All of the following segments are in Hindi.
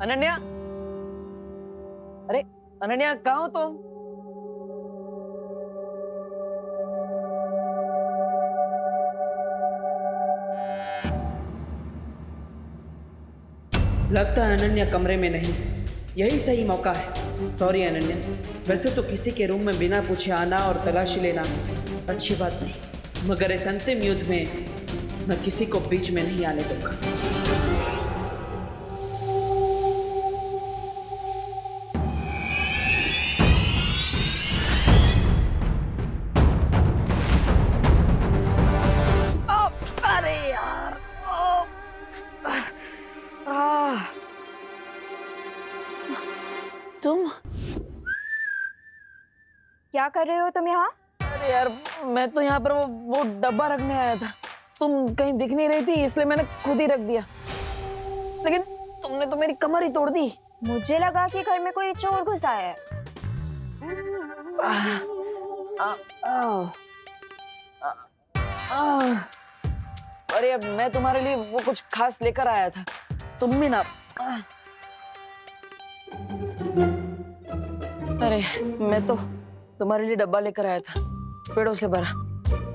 अनन्या, अरे अनन्या कहाँ हो तुम? लगता है अनन्या कमरे में नहीं। यही सही मौका है। सॉरी अनन्या, वैसे तो किसी के रूम में बिना पूछे आना और तलाशी लेना अच्छी बात नहीं, मगर इस अंतिम युद्ध में मैं किसी को बीच में नहीं आने दूंगा। अरे यार, तुम? क्या कर रहे हो तुम यहाँ? अरे यार, मैं तो यहाँ पर वो डब्बा रखने आया था। तुम कहीं दिख नहीं रही थी, इसलिए मैंने खुद ही रख दिया। लेकिन तुमने तो मेरी कमर ही तोड़ दी। मुझे लगा कि घर में कोई चोर घुसा है। अरे यार, मैं तुम्हारे लिए वो कुछ खास लेकर आया था। तुम भी ना। अरे मैं तो तुम्हारे लिए डब्बा लेकर आया था, पेड़ों से भरा,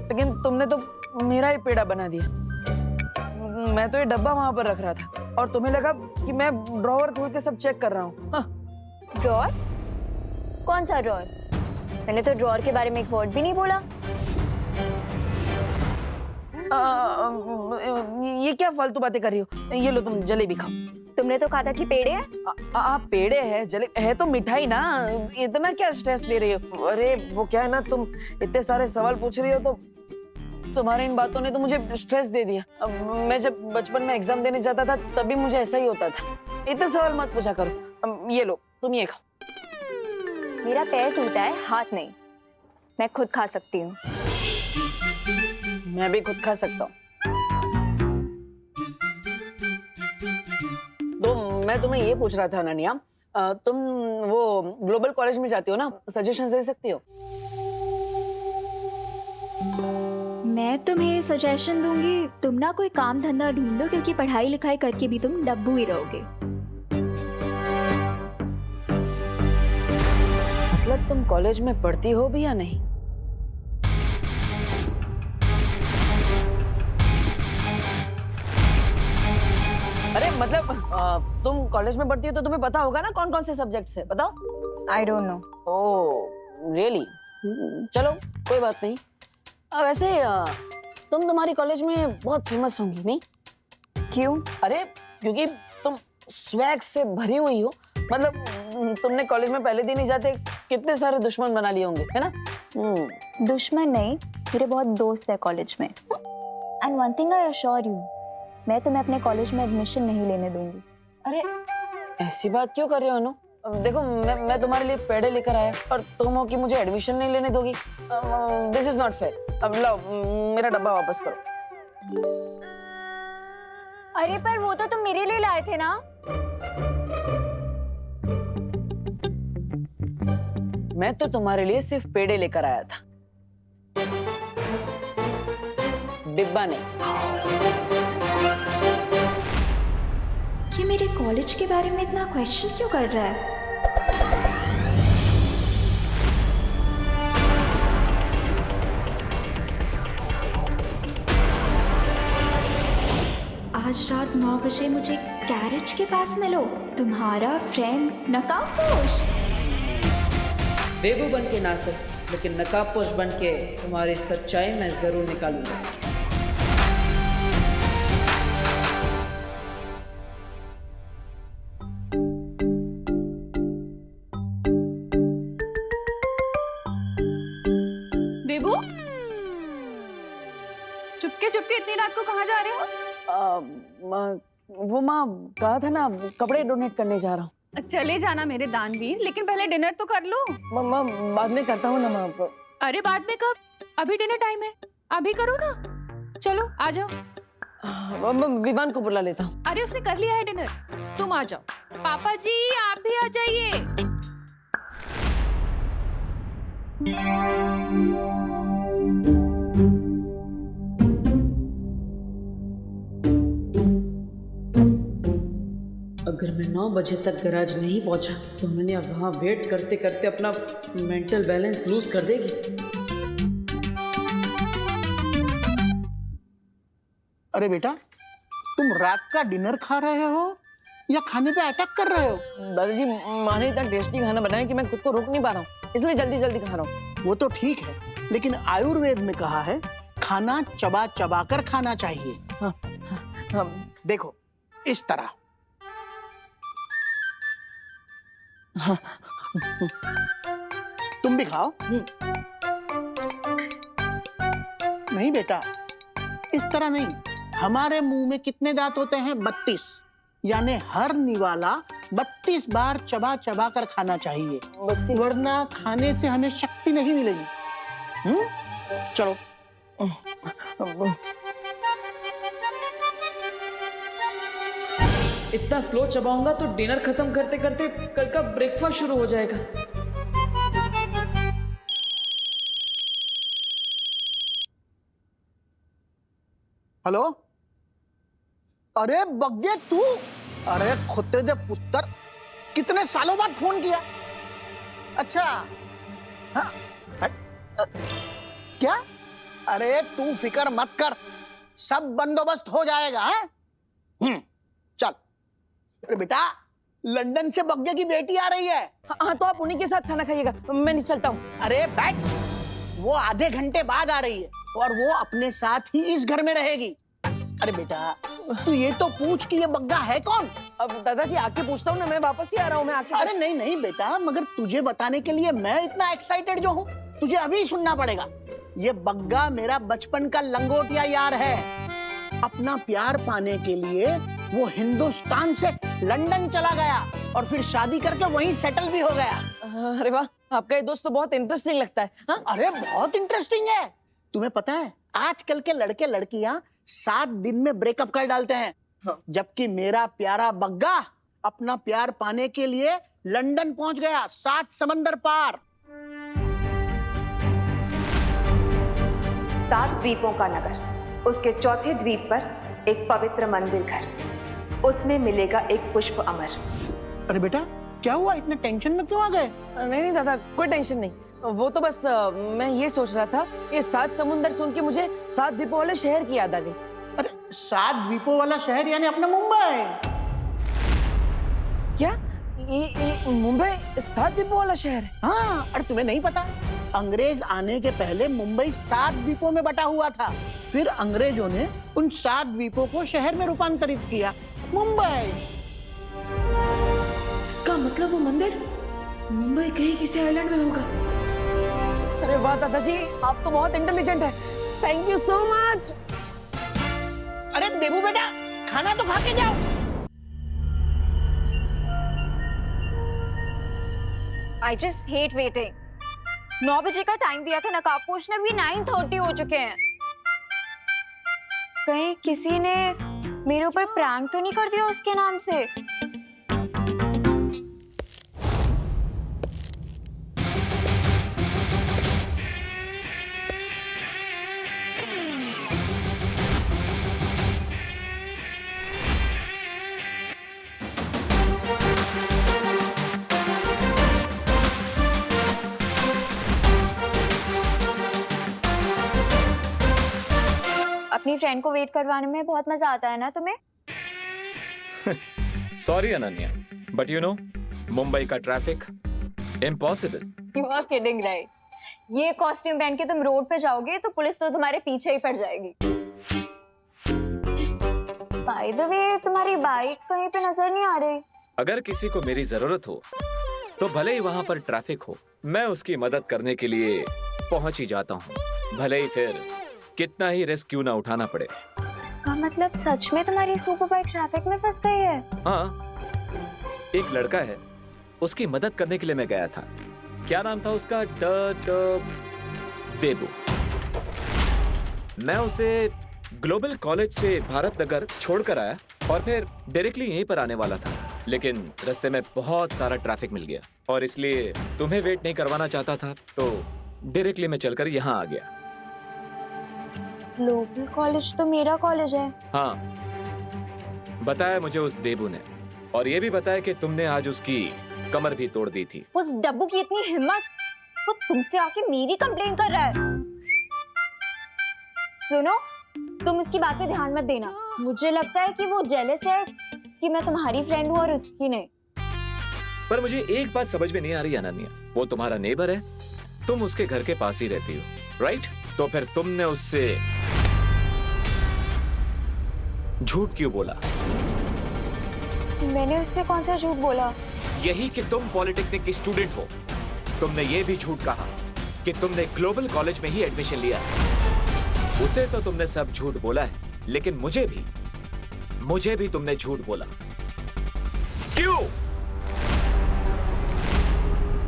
लेकिन तुमने तो मेरा ही पेड़ा बना दिया। मैं तो ये डब्बा वहां पर रख रहा था और तुम्हें लगा कि मैं ड्रॉवर खोल के सब चेक कर रहा हूँ। ड्रॉर? कौन सा ड्रॉर? मैंने तो ड्रॉर के बारे में एक वर्ड भी नहीं बोला। ये क्या फालतू बातें कर रही हो? ये लो, तुम जलेबी खाओ। तुमने तो कहा था कि पेड़े है। पेड़े है, जले है तो मिठाई ना। इतना क्या स्ट्रेस ले रही हो? अरे वो क्या है ना, तुम इतने सारे सवाल पूछ रही हो तो तुम्हारी इन बातों ने तो मुझे स्ट्रेस दे दिया। अब मैं जब बचपन में एग्जाम देने जाता था तभी मुझे ऐसा ही होता था। इतने सवाल मत पूछा करो। ये लो, तुम ये खाओ। मेरा पैर टूटा है, हाथ नहीं। मैं खुद खा सकती हूँ। मैं भी खुद खा सकता हूँ। तो मैं तुम्हें ये पूछ रहा था अनन्या, तुम वो ग्लोबल कॉलेज में जाती हो ना, सजेशन दे सकती हो? मैं तुम्हें सजेशन दूंगी, तुम ना कोई काम धंधा ढूंढो, क्योंकि पढ़ाई लिखाई करके भी तुम डब्बू ही रहोगे। मतलब तुम कॉलेज में पढ़ती हो भी या नहीं? अरे मतलब तुम कॉलेज में पढ़ती हो तो तुम्हें पता होगा ना कौन कौन से सब्जेक्ट्स है, बताओ। I don't know. Oh really? चलो कोई बात नहीं। वैसे तुम्हारी कॉलेज में बहुत फेमस होंगी नहीं? क्यों? अरे क्योंकि तुम स्वैग से भरी हुई हो। मतलब तुमने कॉलेज में पहले दिन ही जाते कितने सारे दुश्मन बना लिए होंगे, है ना? दुश्मन नहीं, मेरे बहुत दोस्त है कॉलेज में। And one thing I assure you, मैं तुम्हें अपने कॉलेज में एडमिशन नहीं लेने दूंगी। अरे ऐसी बात क्यों कर रहे हो अनु? देखो मैं तुम्हारे लिए पेड़े लेकर आया और तुम हो कि मुझे एडमिशन नहीं लेने दोगी। This is not fair. अब लाओ, मेरा डब्बा वापस करो। अरे पर वो तो तुम मेरे लिए लाए थे ना। मैं तो तुम्हारे लिए सिर्फ पेड़े लेकर आया था, डिब्बा नहीं। ये मेरे कॉलेज के बारे में इतना क्वेश्चन क्यों कर रहा है? आज रात 9 बजे मुझे गैरेज के पास मिलो, तुम्हारा फ्रेंड नकाबपोश। बेबू बन के ना सक, लेकिन नकाबपोश बन के तुम्हारी सच्चाई मैं जरूर निकालूंगा। बेबू, चुपके चुपके इतनी रात को कहाँ जा रहे हो? वो माँ कहा था ना, कपड़े डोनेट करने जा रहा हूँ। चले जाना मेरे दानवीर, लेकिन पहले डिनर तो कर लो। माँ बाद में करता हूँ ना माँ। अरे बाद में कब? अभी डिनर टाइम है, अभी करो ना। चलो आ जाओ। विमान को बुला लेता हूँ। अरे उसने कर लिया है डिनर, तुम आ जाओ। पापा जी आप भी आ जाइए। अगर मैं 9 बजे तक गैराज नहीं पहुंचा तो अनन्या वहां वेट करते करते अपना मेंटल बैलेंस लूज कर देगी। अरे बेटा, तुम रात का डिनर खा रहे हो या खाने पे अटैक कर रहे हो? दादाजी, माँ ने इतना टेस्टी खाना बनाया कि मैं खुद को रोक नहीं पा रहा हूँ, इसलिए जल्दी जल्दी खा रहा हूँ। वो तो ठीक है, लेकिन आयुर्वेद में कहा है खाना चबा चबा कर खाना चाहिए। हाँ, हाँ, देखो इस तरह। हाँ, तुम भी खाओ। नहीं बेटा, इस तरह नहीं। हमारे मुंह में कितने दांत होते हैं? 32। यानी हर निवाला 32 बार चबा चबा कर खाना चाहिए, वरना खाने से हमें शक्ति नहीं मिलेगी। चलो। इतना स्लो चबाऊंगा तो डिनर खत्म करते करते कल का ब्रेकफास्ट शुरू हो जाएगा। हेलो, अरे बग्गे तू, अरे खुदे दे पुत्र, कितने सालों बाद फोन किया? अच्छा, हाँ, क्या? अरे तू फिक्र मत कर, सब बंदोबस्त हो जाएगा। चल। अरे बेटा, लंदन से बग्गे की बेटी आ रही है। हाँ, तो आप उन्हीं के साथ खाना खाइएगा, मैं नहीं चलता हूँ। अरे बैठ, वो आधे घंटे बाद आ रही है और वो अपने साथ ही इस घर में रहेगी। अरे बेटा, तू ये तो पूछ कि ये बग्गा है कौन? अब दादाजी आके पूछता हूँ ना, मैं वापस ही आ रहा हूँ, मैं आके। अरे नहीं नहीं बेटा, मगर तुझे बताने के लिए मैं इतना एक्साइटेड जो हूँ, तुझे अभी सुनना पड़ेगा। ये बग्गा मेरा बचपन का लंगोटिया यार है। अपना प्यार पाने के लिए वो हिंदुस्तान से लंदन चला गया और फिर शादी करके वहीं सेटल भी हो गया। अरे वाह, आपका ये दोस्त तो बहुत इंटरेस्टिंग लगता है। हाँ? अरे बहुत इंटरेस्टिंग है। तुम्हें पता है, आजकल के लड़के लड़कियां 7 दिन में ब्रेकअप कर डालते हैं। हाँ। जबकि मेरा प्यारा बग्गा अपना प्यार पाने के लिए लंदन पहुंच गया, 7 समंदर पार। 7 द्वीपों का नगर, उसके चौथे द्वीप पर एक पवित्र मंदिर घर, उसमें मिलेगा एक पुष्प अमर। अरे बेटा, क्या हुआ? इतने टेंशन में क्यों आ गए? नहीं नहीं दादा, कोई टेंशन नहीं। वो तो बस मैं ये सोच रहा था, ये 7 समुंदर सुन के मुझे 7 द्वीपों वाले शहर की याद आ गई। अरे 7 द्वीपों वाला शहर यानी अपना मुंबई। क्या ये मुंबई 7 द्वीपों वाला शहर है? हाँ, अरे तुम्हें नहीं पता? अंग्रेज आने के पहले मुंबई 7 द्वीपों में बटा हुआ था। फिर अंग्रेजों ने उन 7 द्वीपों को शहर में रूपांतरित किया, मुंबई। इसका मतलब वो मंदिर मुंबई कहीं किसी आइलैंड में होगा। अरे वाह दादाजी, आप तो बहुत इंटेलिजेंट है। Thank you so much. अरे देबू बेटा, खाना तो खा के जाओ। I just hate waiting. 9 बजे का टाइम दिया था नकाब पोछने, भी 9:30 हो चुके हैं। कहीं किसी ने मेरे ऊपर प्रैंक तो नहीं कर दिया उसके नाम से? अपनी फ्रेंड को वेट करवाने में बहुत मजा आता है ना तुम्हें? Sorry Ananya, but you know, Mumbai का traffic impossible. You are kidding, right? ये कॉस्ट्यूम पहन के तुम रोड पे जाओगे तो पुलिस तो तुम्हारे पीछे ही पड़ जाएगी। बाय द वे, तुम्हारी बाइक कहीं पे नजर नहीं आ रही। अगर किसी को मेरी जरूरत हो तो भले ही वहां पर ट्रैफिक हो, मैं उसकी मदद करने के लिए पहुंच ही जाता हूं, भले ही फिर कितना ही रिस्क क्यों ना उठाना पड़े। इसका मतलब सच में तुम्हारी सुपर बाइक ट्रैफिक में फंस गई है? हाँ, एक लड़का है, उसकी मदद करने के लिए मैं गया था। क्या नाम था उसका? देबू। मैं उसे ग्लोबल कॉलेज से भारत नगर छोड़कर आया और फिर डायरेक्टली यहीं पर आने वाला था, लेकिन रास्ते में बहुत सारा ट्रैफिक मिल गया और इसलिए तुम्हें वेट नहीं करवाना चाहता था, तो डायरेक्टली मैं चलकर यहाँ आ गया। ग्लोबल कॉलेज तो मेरा कॉलेज है। हाँ, बताया मुझे उस देबू ने। और ये भी बताया कि तुमने आज उसकी कमर भी तोड़ दी थी। उस डब्बू की इतनी हिम्मत, वो तुमसे आके मेरी कंप्लेन कर रहा है। सुनो, तुम उसकी बात पे ध्यान मत देना। मुझे लगता है कि वो जेलस है कि मैं तुम्हारी फ्रेंड हूँ और उसकी नहीं। पर मुझे एक बात समझ में नहीं आ रही अनन्या, वो तुम्हारा नेबर है, तुम उसके घर के पास ही रहती हो, राइट? तो फिर तुमने उससे झूठ क्यों बोला? मैंने उससे कौन सा झूठ बोला? यही कि तुम पॉलिटेक्निक की स्टूडेंट हो। तुमने ये भी झूठ कहा कि तुमने ग्लोबल कॉलेज में ही एडमिशन लिया है। उसे तो तुमने सब झूठ बोला है, लेकिन मुझे भी तुमने झूठ बोला। क्यों?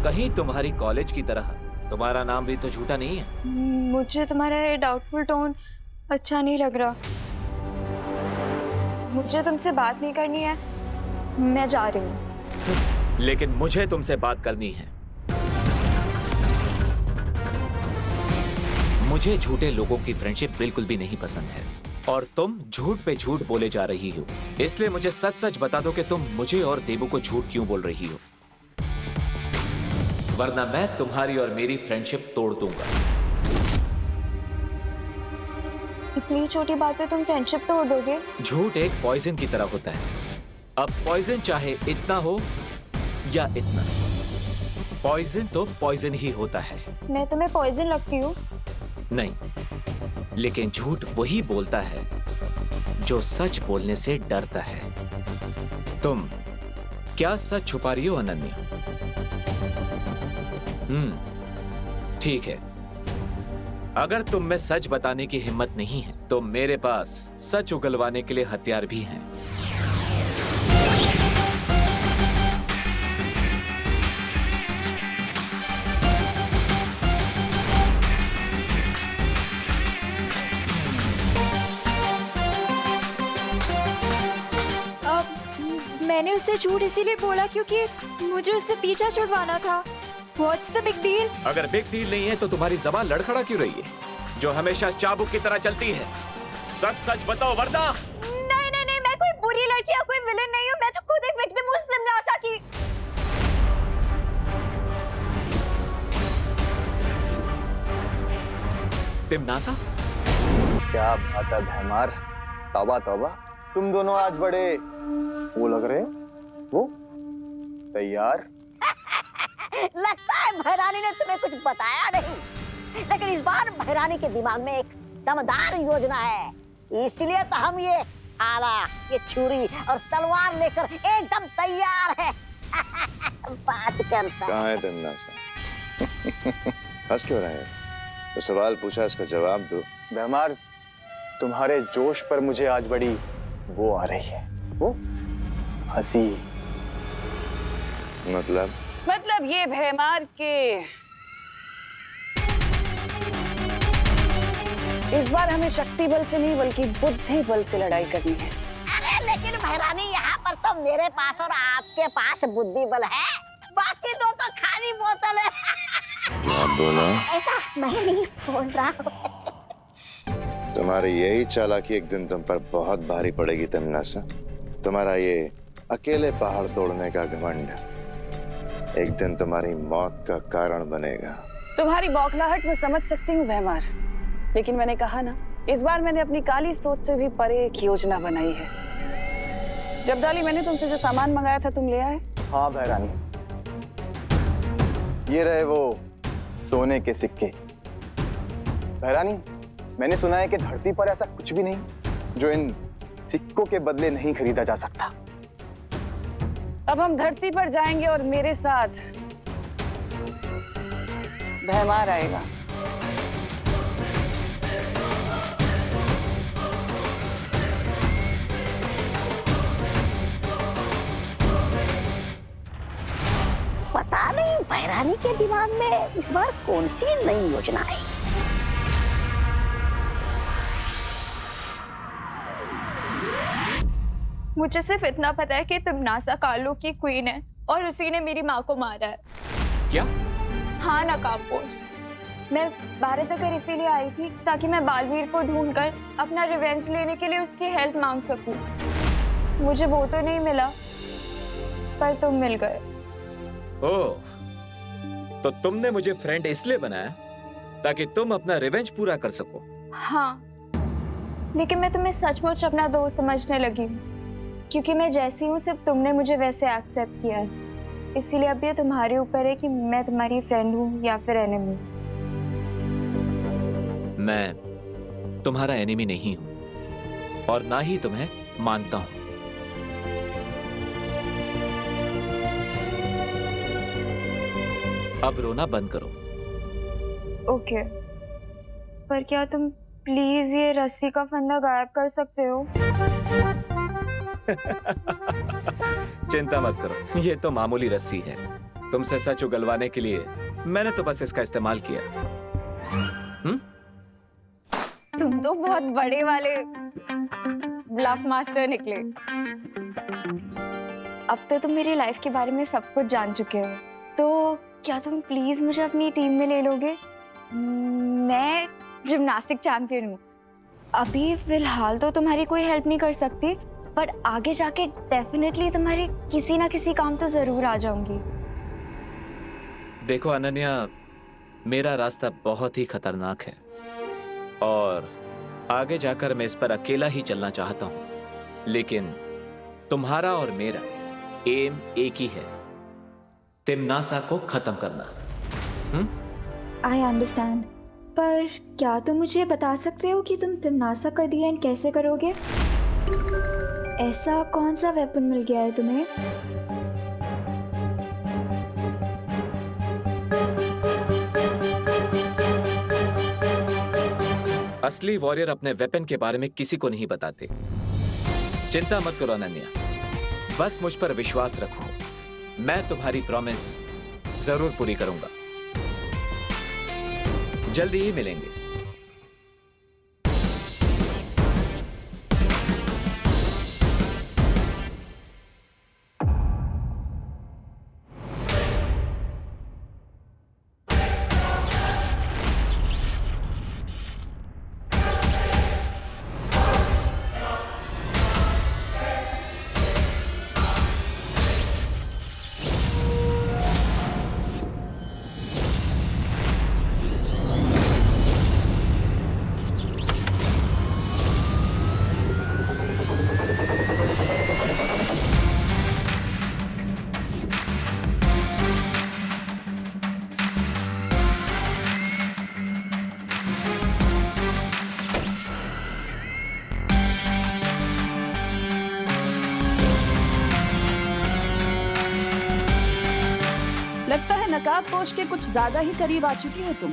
कहीं तुम्हारी कॉलेज की तरह तुम्हारा नाम भी तो झूठा नहीं है। मुझे तुम्हारा ये डाउटफुल टोन अच्छा नहीं लग रहा। मुझे तुमसे बात नहीं करनी है, मैं जा रही हूँ। लेकिन मुझे तुमसे बात करनी है। मुझे झूठे लोगों की फ्रेंडशिप बिल्कुल भी नहीं पसंद है, और तुम झूठ पे झूठ बोले जा रही हो। इसलिए मुझे सच सच बता दो कि तुम मुझे और देबू को झूठ क्यों बोल रही हो, वरना मैं तुम्हारी और मेरी फ्रेंडशिप तोड़ दूंगा। इतनी छोटी बात पे तुम फ्रेंडशिप तोड़ दोगे? झूठ एक पॉइजन की तरह होता है। अब पॉइजन चाहे इतना हो या इतना, पॉइजन तो पॉइजन ही होता है। मैं तुम्हें पॉइजन लगती हूँ? नहीं, लेकिन झूठ वही बोलता है जो सच बोलने से डरता है। तुम क्या सच छुपा रही हो अनन्या? ठीक है, अगर तुम में सच बताने की हिम्मत नहीं है तो मेरे पास सच उगलवाने के लिए हथियार भी हैं। मैंने उससे झूठ इसीलिए बोला क्योंकि मुझे उससे पीछा छुड़वाना था। What's the big deal? अगर बिग डील नहीं है तो तुम्हारी जबान लड़खड़ा क्यों रही है, जो हमेशा चाबुक की तरह चलती है? सच सच बताओ वरना। नहीं नहीं नहीं, मैं कोई बुरी लड़की या कोई विलन नहीं हूँ। मैं तो खुद एक विक्टिम हूँ तमन्नासा की। तिमनासा? क्या बात है भैमार, तौबा तौबा, तुम दोनों आज बड़े वो लग रहे हो। वो तैयार? लगता है भैरानी ने तुम्हें कुछ बताया नहीं, लेकिन इस बार भैरानी के दिमाग में एक दमदार योजना है, इसलिए तो हम ये आला, ये छुरी और तलवार लेकर एकदम तैयार है। बात करता कहाँ है तिमनासा? हंस क्यों रहे हैं? तो सवाल पूछा, इसका जवाब दो। भैमार, तुम्हारे जोश पर मुझे आज बड़ी वो आ रही है, वो हंसी। मतलब ये भैमार के इस बार हमें शक्ति बल से नहीं बल्कि बुद्धि बल से लड़ाई करनी है। अरे लेकिन भैरानी, यहाँ पर तो मेरे पास और आपके पास बुद्धि बल है, बाकी दो तो खाली बोतल है। आप बोलो। ऐसा मैं नहीं बोल रहा हूँ। तुम्हारी यही चालाकी एक दिन तुम पर बहुत भारी पड़ेगी तिमनासा। तुम्हारा ये अकेले पहाड़ तोड़ने का घमंड एक दिन तुम्हारी मौत का कारण बनेगा। तुम्हारी बौखलाहट में समझ सकती हूँ भैमार, लेकिन मैंने कहा ना, इस बार मैंने अपनी काली सोच से भी परे एक योजना बनाई है। जबदाली, मैंने तुमसे जो सामान मंगाया था तुम ले आए? हाँ भैरानी, ये रहे वो सोने के सिक्के। भैरानी, मैंने सुना है कि धरती पर ऐसा कुछ भी नहीं जो इन सिक्कों के बदले नहीं खरीदा जा सकता। अब हम धरती पर जाएंगे और मेरे साथ भैमार आएगा। पता नहीं भैरानी के दिमाग में इस बार कौन सी नई योजना आई। मुझे सिर्फ इतना पता है कि तमन्नासा कालो की क्वीन है और उसी ने मेरी माँ को मारा है। क्या? हाँ नकाबपोश, मैं भारत नगर इसीलिए आई थी ताकि मैं बालवीर को ढूंढकर अपना रिवेंज लेने के लिए उसकी हेल्प मांग सकूं। मुझे वो तो नहीं मिला, पर तुम मिल गए। ओह, तो तुमने मुझे फ्रेंड इसलिए बनाया ताकि तुम अपना रिवेंज पूरा कर सको। हाँ, लेकिन मैं तुम्हें सचमुच अपना दोस्त समझने लगी हूँ, क्योंकि मैं जैसी हूँ सिर्फ तुमने मुझे वैसे एक्सेप्ट किया है। इसीलिए अब ये तुम्हारे ऊपर है कि मैं तुम्हारी फ्रेंड हूँ या फिर एनिमी। मैं तुम्हारा एनिमी नहीं हूं और ना ही तुम्हें मानता हूं। अब रोना बंद करो। ओके, पर क्या तुम प्लीज ये रस्सी का फंदा गायब कर सकते हो? चिंता मत करो, ये तो मामूली रस्सी है। तुमसे सच उगलवाने के लिए मैंने तो बस इसका इस्तेमाल किया। तुम तो बहुत बड़े वाले ब्लफ मास्टर निकले। अब तो तुम मेरी लाइफ के बारे में सब कुछ जान चुके हो, तो क्या तुम प्लीज मुझे अपनी टीम में ले लोगे? मैं जिम्नास्टिक चैंपियन हूँ। अभी फिलहाल तो तुम्हारी कोई हेल्प नहीं कर सकती, पर आगे जाके डेफिनेटली तुम्हारे किसी ना किसी काम तो जरूर आ जाऊंगी। देखो अनन्या, मेरा रास्ता बहुत ही खतरनाक है और आगे जाकर मैं इस पर अकेला ही चलना चाहता हूं, लेकिन तुम्हारा और मेरा एम एक ही है, तिम्नासा को खत्म करना। आई अंडरस्टैंड, पर क्या तुम मुझे बता सकते हो कि तुम तिम्नासा का दी एंड कैसे करोगे? ऐसा कौन सा वेपन मिल गया है तुम्हें? असली वॉरियर अपने वेपन के बारे में किसी को नहीं बताते। चिंता मत करो अनन्या, बस मुझ पर विश्वास रखो, मैं तुम्हारी प्रॉमिस जरूर पूरी करूंगा। जल्दी ही मिलेंगे। लगता है नकाबपोश के कुछ ज्यादा ही करीब आ चुकी हो तुम।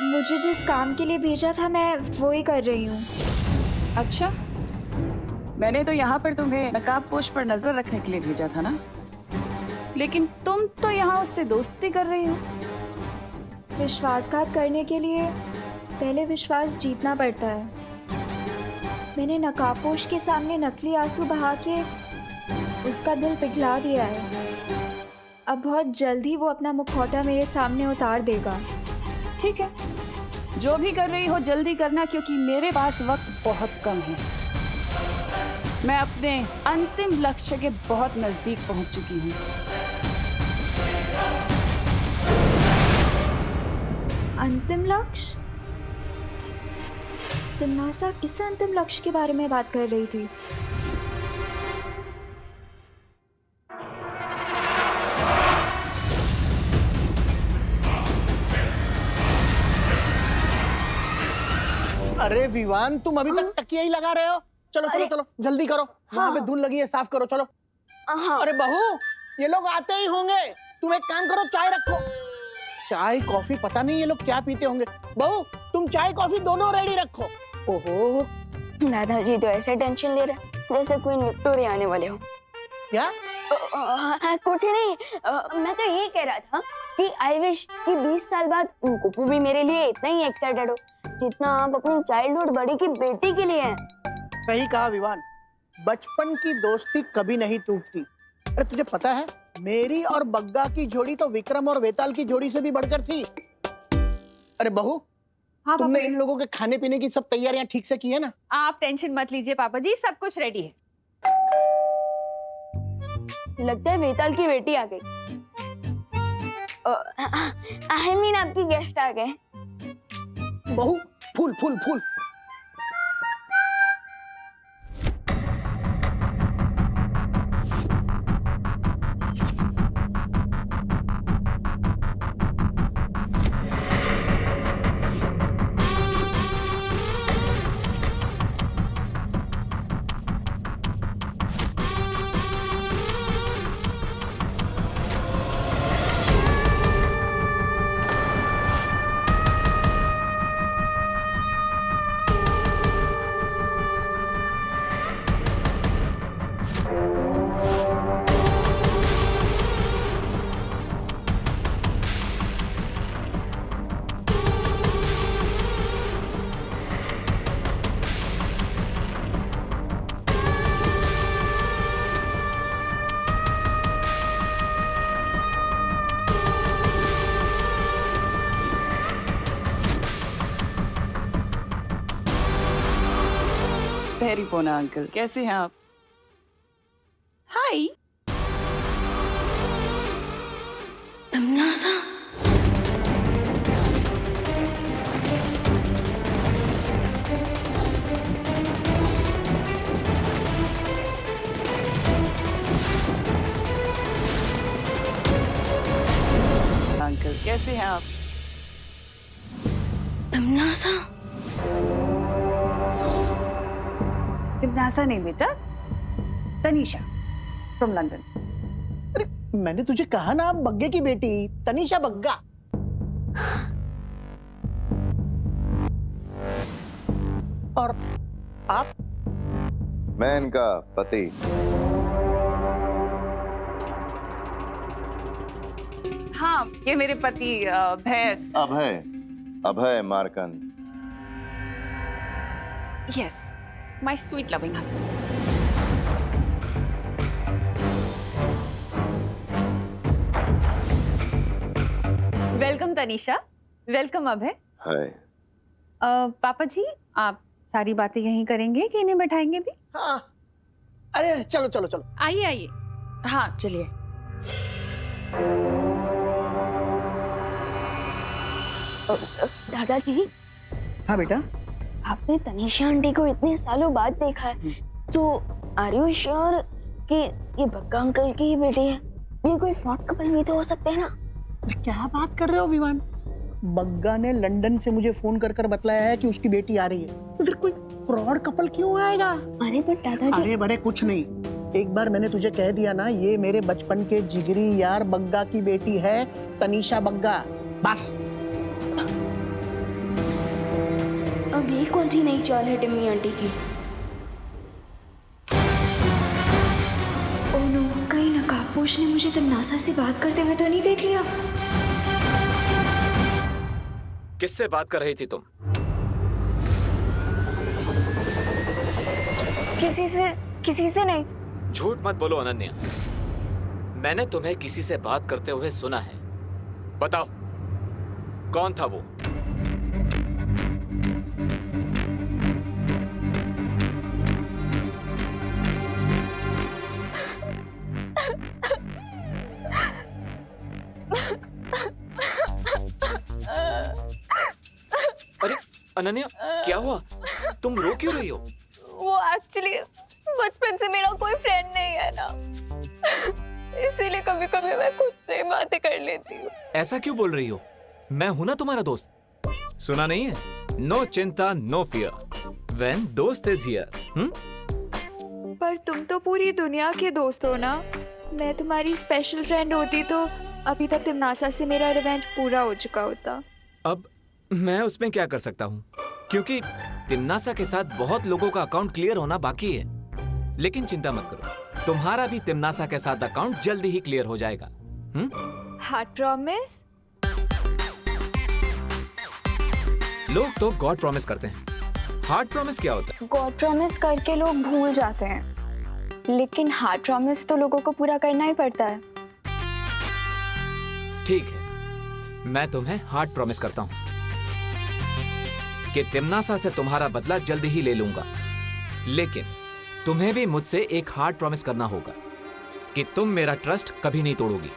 मुझे जिस काम के लिए भेजा था मैं वो ही कर रही हूँ। अच्छा, मैंने तो यहाँ पर तुम्हें नकाबपोश पर नजर रखने के लिए भेजा था ना, लेकिन तुम तो यहाँ उससे दोस्ती कर रही हो। विश्वासघात करने के लिए पहले विश्वास जीतना पड़ता है। मैंने नकाबपोश के सामने नकली आंसू बहा के उसका दिल पिघला दिया है। अब बहुत जल्दी वो अपना मुखौटा मेरे सामने उतार देगा। ठीक है, जो भी कर रही हो जल्दी करना, क्योंकि मेरे पास वक्त बहुत कम है। मैं अपने अंतिम लक्ष्य के बहुत नजदीक पहुंच चुकी हूँ। अंतिम लक्ष्य? तिम्नासा किस अंतिम लक्ष्य के बारे में बात कर रही थी? अरे विवान, तुम अभी तक तकिया ही लगा रहे हो? चलो चलो चलो, जल्दी करो। वहां पे धूल लगी है, साफ करो। चलो। अरे बहू, ये लोग आते ही होंगे। तुम एक काम करो, चाय रखो। चाय कॉफी पता नहीं ये लोग क्या पीते होंगे। बहू, तुम चाय कॉफी दोनों रेडी रखो। ओहो, दादाजी तो ऐसे टेंशन ले रहे जैसे क्वीन विक्टोरिया आने वाले हो। क्या? कुछ नहीं, मैं तो ये कह रहा था कि आई विश कि 20 साल बाद कुकू भी मेरे लिए इतना ही एक्साइटेड हो जितना आप अपनी चाइल्डहुड बड़ी की बेटी के लिए हैं। सही कहा विवान, बचपन की दोस्ती कभी नहीं टूटती। अरे तुझे पता है, मेरी और बग्गा की जोड़ी तो विक्रम और वेताल की जोड़ी से भी बढ़कर थी। अरे बहू, हाँ तुमने पापा इन लोगों के खाने पीने की सब तैयारियां ठीक से की है ना? आप टेंशन मत लीजिए पापा जी, सब कुछ रेडी है। लगता है वेताल की बेटी आ गई। आई मीन आपकी गेस्ट आ गए। बहू, फूल फूल फूल। वेरी पोना अंकल, कैसे हैं आप? हाय। तमन्ना अंकल कैसे हैं आप? तमन्ना तिमनासा नहीं बेटा, तनीषा फ्रॉम लंदन। मैंने तुझे कहा ना, बग्गे की बेटी तनीषा बग्गा। और आप? मैं इनका पति। हाँ, ये मेरे पति भैर। Abhay Markand. Yes, my sweet loving husband. Welcome Tanisha, welcome Abhay. Hi. पापा जी, आप सारी बातें यहीं करेंगे कि इन्हें बैठाएंगे भी? हाँ, अरे चलो चलो चलो। आइए आइए। हाँ चलिए। दादाजी, हाँ बेटा। आपने तनीषा आंटी को इतने सालों बाद देखा है, तो आर यू श्योर कि ये बग्गा अंकल की ही बेटी है? ये कोई फ्रॉड कपल भी तो हो सकते हैं ना? क्या बात कर रहे हो विवान? बग्गा ने लंदन से मुझे फोन कर कर बतलाया है कि उसकी बेटी आ रही है, तो फिर कोई फ्रॉड कपल क्यों आएगा? अरे पर दादाजी, अरे बरे कुछ नहीं। एक बार मैंने तुझे कह दिया ना, ये मेरे बचपन के जिगरी यार बग्गा की बेटी है, तनीषा बग्गा। बस। अब ये कौन सी नई चाल है टिम्मी आंटी की? ओह नो, कहीं नकाबपोश ने मुझे तमन्ना से बात करते हुए तो नहीं देख लिया? किससे बात कर रही थी तुम? किसी से नहीं। झूठ मत बोलो अनन्या, मैंने तुम्हें किसी से बात करते हुए सुना है। बताओ कौन था वो? अरे अनन्या, क्या हुआ? तुम रो क्यों रही हो? वो एक्चुअली बचपन से मेरा कोई फ्रेंड नहीं है ना, इसीलिए कभी कभी मैं खुद से बातें कर लेती हूँ। ऐसा क्यों बोल रही हो? मैं हूं ना तुम्हारा दोस्त। सुना नहीं है? नो चिंता नो फियर व्हेन दोस्त इज हियर। पर तुम तो पूरी दुनिया के दोस्त हो ना। मैं तुम्हारी स्पेशल फ्रेंड होती तो अभी तक तिमनासा से मेरा रिवेंज पूरा हो चुका होता। अब मैं उसमें क्या कर सकता हूँ, क्योंकि तिमनासा के साथ बहुत लोगों का अकाउंट क्लियर होना बाकी है। लेकिन चिंता मत करो, तुम्हारा भी तिमनासा के साथ अकाउंट जल्दी ही क्लियर हो जाएगा। Heart promise? लोग तो गॉड प्रॉमिस करते हैं, हार्ट प्रॉमिस क्या होता है? गॉड प्रॉमिस करके लोग भूल जाते हैं, लेकिन हार्ट प्रॉमिस तो लोगों को पूरा करना ही पड़ता है। ठीक है, मैं तुम्हें हार्ट प्रॉमिस करता हूँ। कि तिम्नासा से तुम्हारा बदला जल्द ही ले लूंगा, लेकिन तुम्हें भी मुझसे एक हार्ड प्रॉमिस करना होगा कि तुम मेरा ट्रस्ट कभी नहीं तोड़ोगी।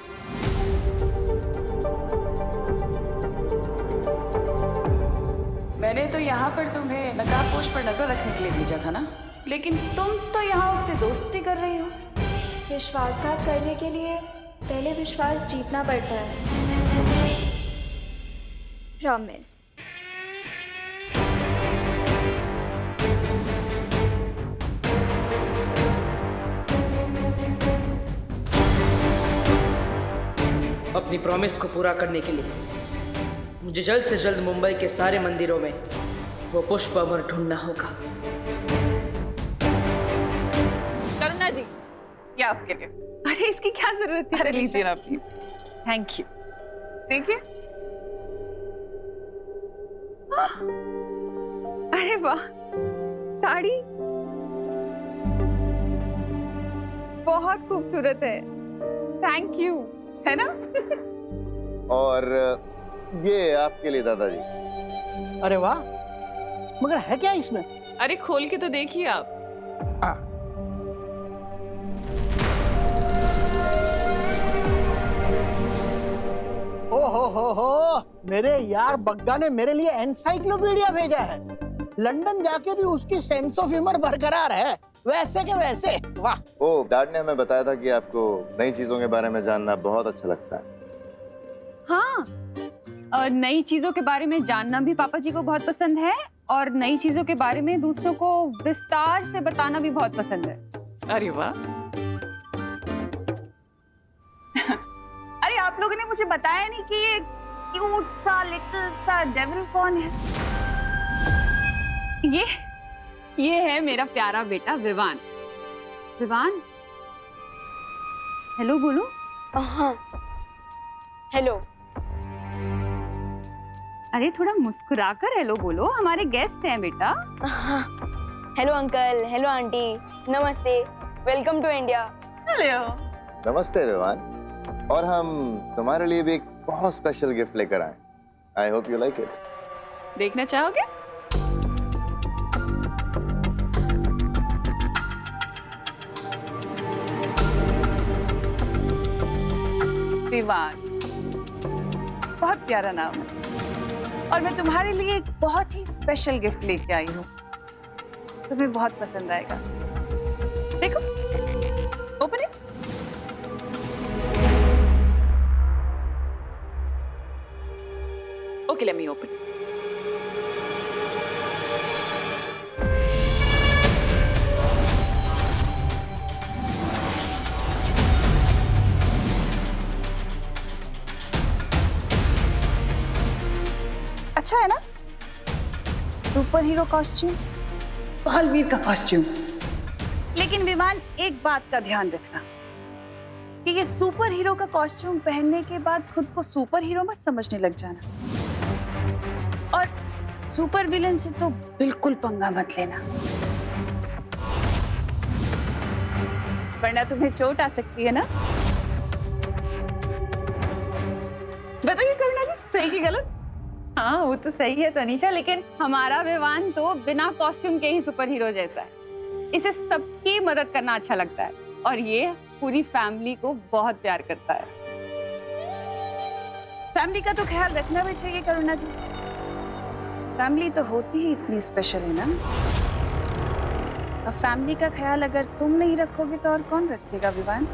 मैंने तो यहाँ पर तुम्हें नकाबपोश पर नजर रखने के लिए भेजा था ना, लेकिन तुम तो यहाँ उससे दोस्ती कर रही हो। विश्वासघात करने के लिए पहले विश्वास जीतना पड़ता है। प्रॉमिस। अपनी प्रॉमिस को पूरा करने के लिए मुझे जल्द से जल्द मुंबई के सारे मंदिरों में वो पुष्प अमर ढूंढना होगा। करुणा जी, ये आपके लिए। अरे इसकी क्या जरूरत है? अरे लीजिए ना प्लीज। Thank you. देखिए। अरे वाह, साड़ी बहुत खूबसूरत है। Thank you. है ना? और ये आपके लिए दादाजी। अरे वाह, मगर है क्या इसमें? अरे खोल के तो देखिए आप। हो मेरे यार बग्गा ने मेरे लिए एनसाइक्लोपीडिया भेजा है। लंदन जाके भी उसकी सेंस ऑफ ह्यूमर बरकरार है, वैसे के वैसे। वाह। ओ, डैड ने हमें बताया था कि आपको नई चीजों के बारे में जानना बहुत अच्छा लगता है। हाँ, और नई चीजों के बारे में जानना भी पापा जी को बहुत पसंद है, और नई चीजों के बारे में दूसरों को विस्तार से बताना भी बहुत पसंद है। अरे वाह। अरे आप लोगों ने मुझे बताया नहीं कि ये क्यूट सा लिटिल सा डेविल कौन है? ये है मेरा प्यारा बेटा विवान। विवान, हेलो बोलो। हाँ, हेलो। अरे थोड़ा मुस्कुराकर हेलो बोलो, हमारे गेस्ट हैं बेटा। हाँ, हेलो अंकल, हेलो आंटी, नमस्ते, वेलकम टू इंडिया। हेलो। नमस्ते विवान। और हम तुम्हारे लिए भी एक बहुत स्पेशल गिफ्ट लेकर आए। I hope you like it. देखना चाहोगे? विवान, बहुत प्यारा नाम है, और मैं तुम्हारे लिए एक बहुत ही स्पेशल गिफ्ट लेके आई हूँ। तुम्हें बहुत पसंद आएगा। देखो, open it. Okay, let me open. अच्छा है ना? सुपर हीरो कॉस्ट्यूम, बालवीर का कॉस्ट्यूम। लेकिन विमान, एक बात का ध्यान रखना कि ये सुपर हीरो का कॉस्ट्यूम पहनने के बाद खुद को सुपर हीरो मत समझने लग जाना, और सुपर विलन से तो बिल्कुल पंगा मत लेना, वरना तुम्हें चोट आ सकती है ना। बताइए करुणा जी, सही की गलत? हाँ, वो तो सही है तनीषा, लेकिन हमारा विवान तो बिना कॉस्ट्यूम के ही सुपर हीरो जैसा है। इसे सबकी मदद करना अच्छा लगता है, और ये पूरी फैमिली को बहुत प्यार करता है। फैमिली का तो ख्याल रखना भी चाहिए करुणा जी। फैमिली तो होती ही इतनी स्पेशल है ना। अब फैमिली का ख्याल अगर तुम नहीं रखोगे तो और कौन रखेगा विवान?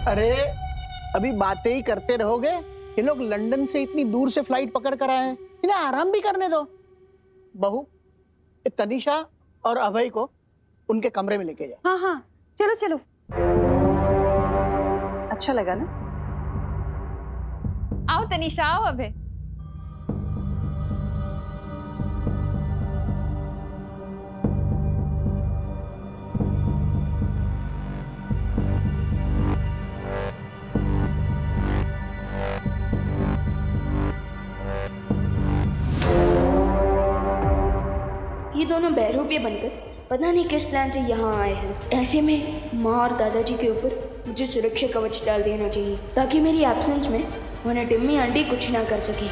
अरे अभी बातें ही करते रहोगे? ये लोग लंदन से इतनी दूर से फ्लाइट पकड़ कर आए हैं, इन्हें आराम भी करने दो। बहू, तनीषा और अभय को उनके कमरे में लेके जाओ। हाँ हाँ, चलो चलो। अच्छा लगा ना? आओ तनीषा, आओ अभय। ये दोनों बहरूपिये बनकर पता नहीं किस प्लान से यहाँ आए हैं। ऐसे में माँ और दादाजी के ऊपर मुझे सुरक्षा कवच डाल देना चाहिए, ताकि मेरी एब्सेंस में उन्हें टिम्मी आंटी कुछ ना कर सके।